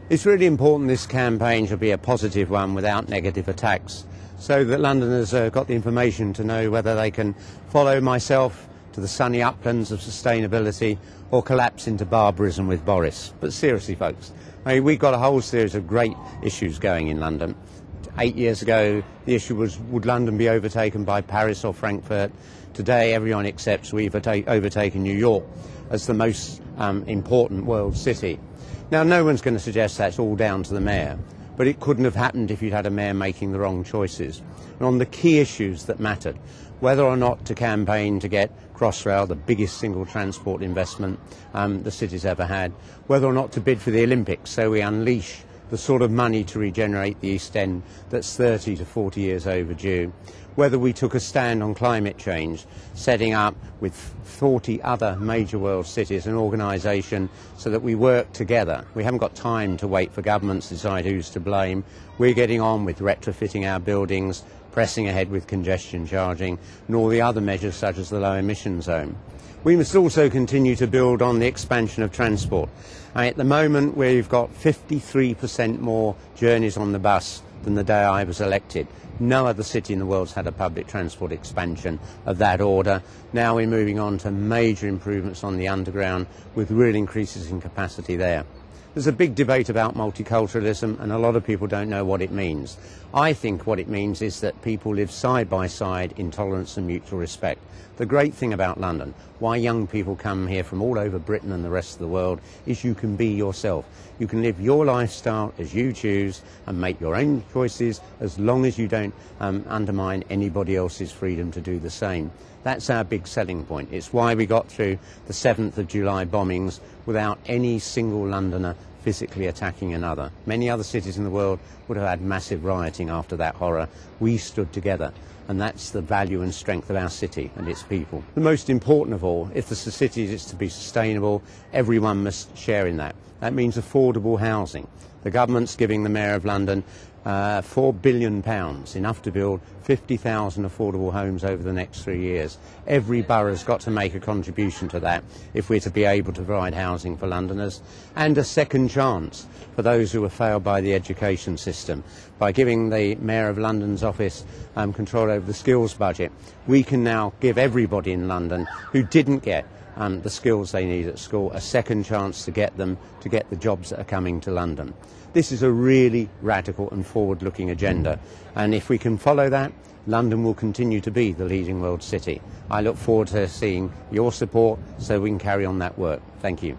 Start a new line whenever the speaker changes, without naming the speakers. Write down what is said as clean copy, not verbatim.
It's really important this campaign should be a positive one without negative attacks, so that Londoners got the information to know whether they can follow myself to the sunny uplands of sustainability or collapse into barbarism with Boris. But seriously, folks, we've got a whole series of great issues going in London. 8 years ago, the issue was, would London be overtaken by Paris or Frankfurt? Today, everyone accepts we've overtaken New York as the most important world city. Now, no one's going to suggest that's all down to the mayor, but it couldn't have happened if you'd had a mayor making the wrong choices. And on the key issues that mattered, whether or not to campaign to get Crossrail, the biggest single transport investment the city's ever had, whether or not to bid for the Olympics so we unleash the sort of money to regenerate the East End that's 30 to 40 years overdue, whether we took a stand on climate change, setting up with 40 other major world cities an organisation so that we work together. We haven't got time to wait for governments to decide who's to blame. We're getting on with retrofitting our buildings, pressing ahead with congestion charging and all the other measures such as the low emission zone. We must also continue to build on the expansion of transport. At the moment we've got 53% more journeys on the bus than the day I was elected. No other city in the world's had a public transport expansion of that order. Now we're moving on to major improvements on the underground with real increases in capacity there. There's a big debate about multiculturalism and a lot of people don't know what it means. I think what it means is that people live side by side in tolerance and mutual respect. The great thing about London, why young people come here from all over Britain and the rest of the world, is you can be yourself. You can live your lifestyle as you choose and make your own choices as long as you don't undermine anybody else's freedom to do the same. That's our big selling point. It's why we got through the 7th of July bombings without any single Londoner physically attacking another. Many other cities in the world would have had massive rioting after that horror. We stood together, and that's the value and strength of our city and its people. The most important of all, if the city is to be sustainable, everyone must share in that. That means affordable housing. The government's giving the Mayor of London £4 billion, enough to build 50,000 affordable homes over the next 3 years. Every borough's got to make a contribution to that if we're to be able to provide housing for Londoners, and a second chance for those who were failed by the education system. By giving the Mayor of London's office control over the skills budget, we can now give everybody in London who didn't get the skills they need at school a second chance to get the jobs that are coming to London. This is a really radical and forward-looking agenda, and if we can follow that, London will continue to be the leading world city. I look forward to seeing your support so we can carry on that work. Thank you.